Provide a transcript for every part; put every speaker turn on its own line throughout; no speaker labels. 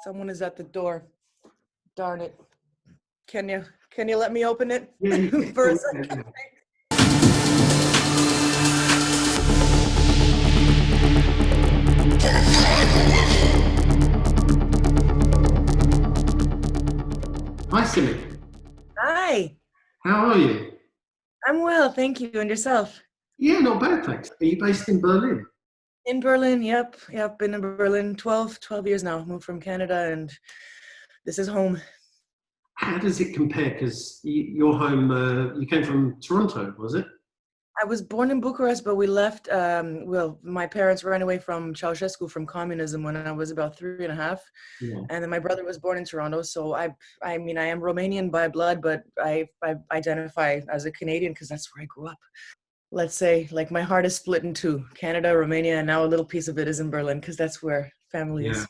Someone is at the door. Darn it. Can you let me open it
Yeah,
for a second?
Hi, Simina.
Hi.
How are you?
I'm well, thank you. And yourself?
Yeah, not bad, thanks. Are you based in Berlin?
In Berlin, yep. Been in Berlin 12 years now. Moved from Canada and this is home.
How does it compare? Because your home, you came from Toronto, was it?
I was born in Bucharest, but we left, my parents ran away from Ceausescu, from communism, when I was about 3.5.
Yeah.
And then my brother was born in Toronto. So I am Romanian by blood, but I identify as a Canadian because that's where I grew up. Let's say, like, my heart is split in two: Canada, Romania, and now a little piece of it is in Berlin because that's where family
Yeah.
is.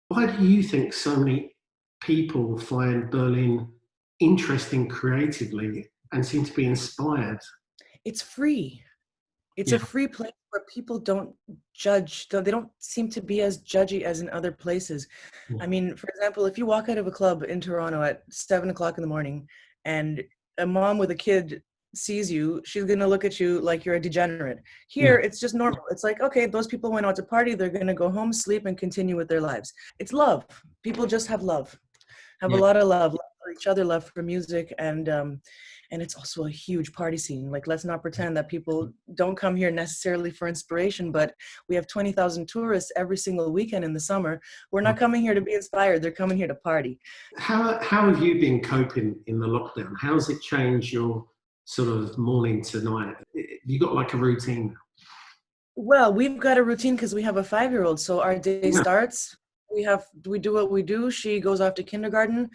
Why do you think so many people find Berlin interesting creatively and seem to be inspired?
It's free. It's
Yeah.
a free place where people don't judge. They don't seem to be as judgy as in other places.
Yeah.
I mean, for example, if you walk out of a club in Toronto at 7 o'clock in the morning and a mom with a kid sees you, she's going to look at you like you're a degenerate. Here, it's just normal. It's like, okay, those people went out to party. They're going to go home, sleep, and continue with their lives. It's love. People just have love, have a
Yeah.
lot of love for each other, love for music, and it's also a huge party scene. Like, let's not pretend that people don't come here necessarily for inspiration, but we have 20,000 tourists every single weekend in the summer. We're not coming here to be inspired. They're coming here to party.
How have you been coping in the lockdown? How has it changed your sort of morning to night? You got like a routine?
Well, we've got a routine because we have a 5-year-old. So our day
Yeah.
starts, we do what we do. She goes off to kindergarten.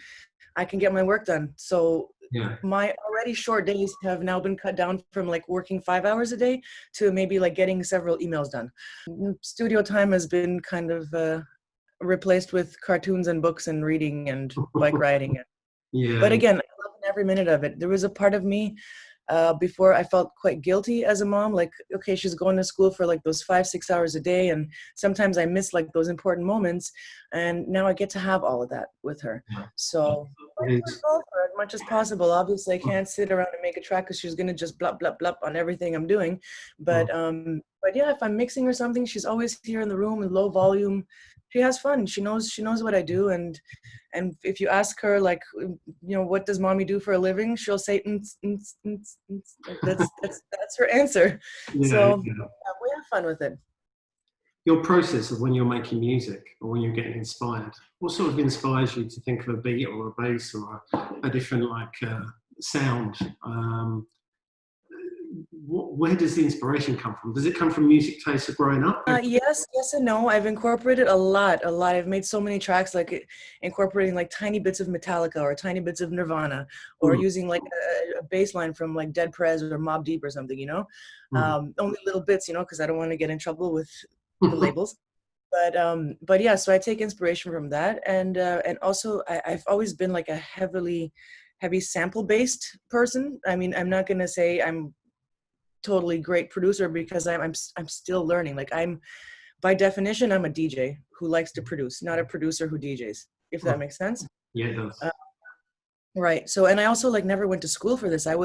I can get my work done. So
Yeah.
my already short days have now been cut down from like working 5 hours a day to maybe like getting several emails done. Studio time has been kind of replaced with cartoons and books and reading and bike riding.
Yeah.
But again, I love every minute of it. There was a part of me before I felt quite guilty as a mom. Like, okay, she's going to school for like those 5-6 hours a day. And sometimes I miss like those important moments. And now I get to have all of that with her. So I try to go for it as much as possible. Obviously, I can't sit around and make a track because she's going to just blah, blah, blah on everything I'm doing. But yeah, if I'm mixing or something, she's always here in the room in low volume. She has fun. She knows what I do. And if you ask her, like, what does mommy do for a living? She'll say, like, that's her answer.
Yeah,
So
yeah.
we have fun with it.
Your process of when you're making music or when you're getting inspired, what sort of inspires you to think of a beat or a bass or a different sound? Where does the inspiration come from? Does it come from music tastes of growing up?
Yes and no. I've incorporated a lot. I've made so many tracks, like incorporating like tiny bits of Metallica or tiny bits of Nirvana, or using like a bass line from like Dead Prez or Mobb Deep or something, only little bits, because I don't want to get in trouble with the labels. But yeah, so I take inspiration from that, and also I've always been like a heavy sample based person. I mean, I'm not gonna say I'm totally great producer because I'm still learning. Like, by definition, I'm a DJ who likes to produce, not a producer who DJs, if that makes sense.
Yeah, it does.
Right. So, and I also like never went to school for this. I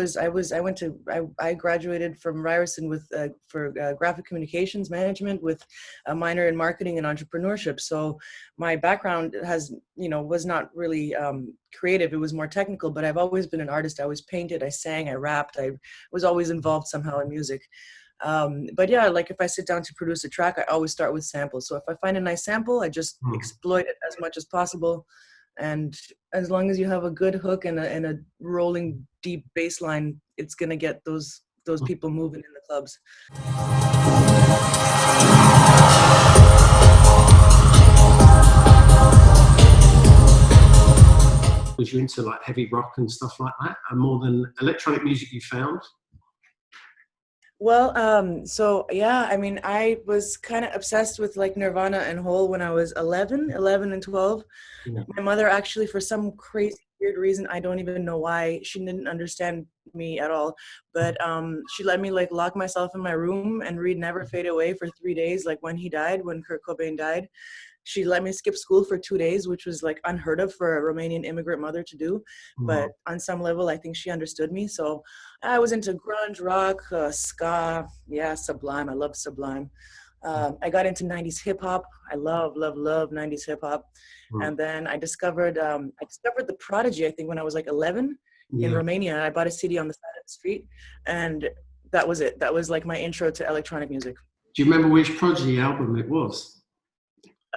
graduated from Ryerson with for graphic communications management with a minor in marketing and entrepreneurship. So my background was not really creative. It was more technical, but I've always been an artist. I always painted, I sang, I rapped. I was always involved somehow in music. But yeah, like if I sit down to produce a track, I always start with samples. So if I find a nice sample, I just exploit it as much as possible. And as long as you have a good hook and a rolling deep bass line, it's gonna get those people moving in the clubs.
Was you into like heavy rock and stuff like that, and more than electronic music you found?
Well, so yeah, I mean, I was kind of obsessed with like Nirvana and Hole when I was 11 and 12.
Yeah.
My mother actually, for some crazy weird reason, I don't even know why, she didn't understand me at all, but she let me like lock myself in my room and read Never Fade Away for 3 days, like when Kurt Cobain died. She let me skip school for 2 days, which was like unheard of for a Romanian immigrant mother to do. But on some level, I think she understood me. So I was into grunge, rock, ska, yeah, Sublime. I love Sublime. I got into 90s hip hop. I love 90s hip hop. And then I discovered the Prodigy, I think when I was like 11 in Romania. I bought a CD on the side of the street, and that was it. That was like my intro to electronic music.
Do you remember which Prodigy album it was?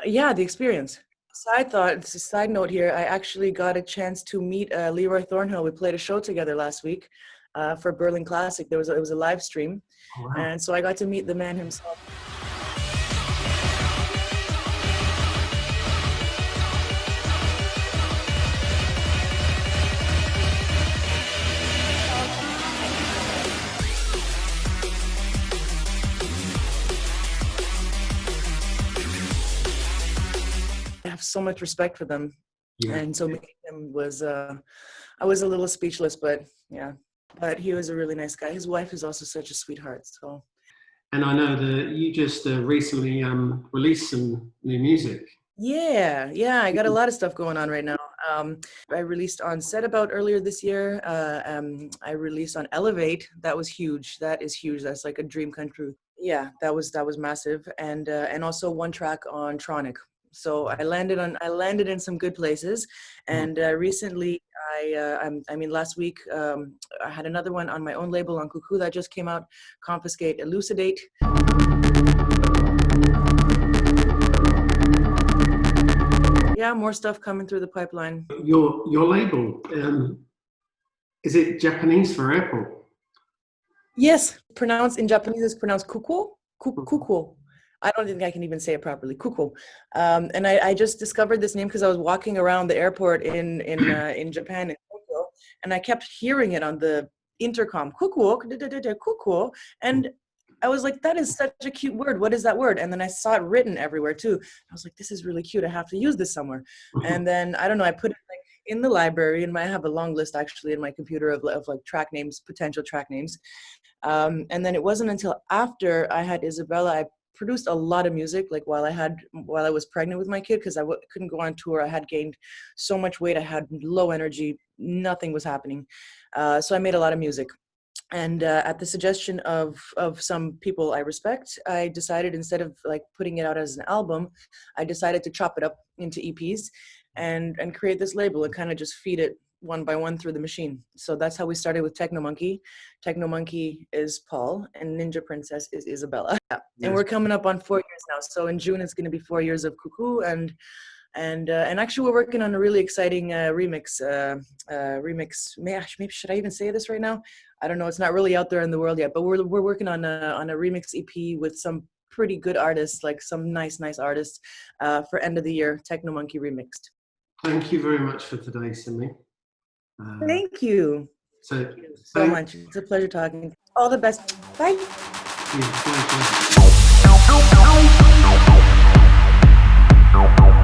Yeah, The Experience. It's a side note here. I actually got a chance to meet Leroy Thornhill. We played a show together last week for Berlin Classic. It was a live stream.
Oh, wow.
And so I got to meet the man himself. I have so much respect for them. Yeah. And so meeting him was, I was a little speechless, but yeah, but he was a really nice guy. His wife is also such a sweetheart. So.
And I know that you just recently released some new music.
Yeah, I got a lot of stuff going on right now. I released on Set About earlier this year. I released on Elevate. That was huge. That is huge. That's like a dream come true. Yeah, that was massive. And also one track on Tronic. So I landed in some good places, and recently last week I had another one on my own label on Kuukou that just came out, Confiscate, Elucidate. Yeah, more stuff coming through the pipeline.
Your label, is it Japanese for apple?
Yes, pronounced in Japanese is pronounced Kuukou. Kuukou. I don't think I can even say it properly. Kuukou. And I just discovered this name because I was walking around the airport in Japan, in Tokyo, and I kept hearing it on the intercom. Kuukou, Kuukou, and I was like, that is such a cute word. What is that word? And then I saw it written everywhere too. I was like, this is really cute. I have to use this somewhere. And then I don't know. I put it like in the library, and I have a long list actually in my computer of like track names, potential track names. And then it wasn't until after I had Isabella, I produced a lot of music, like while I was pregnant with my kid, because I couldn't go on tour. I had gained so much weight. I had low energy. Nothing was happening. So I made a lot of music. And at the suggestion of some people I respect, I decided, instead of like putting it out as an album, I decided to chop it up into EPs and create this label and kind of just feed it one by one through the machine. So that's how we started with Techno Monkey. Techno Monkey is Paul, and Ninja Princess is Isabella. Yeah. And we're coming up on 4 years now. So in June it's going to be 4 years of Kuukou, and actually we're working on a really exciting remix. Maybe should I even say this right now? I don't know. It's not really out there in the world yet, but we're working on a remix EP with some pretty good artists, like some nice artists, for end of the year. Techno Monkey remixed.
Thank you very much for today, Simi.
Thank you. Thank you so much. It's a pleasure talking. All the best. Bye.
Yeah, bye.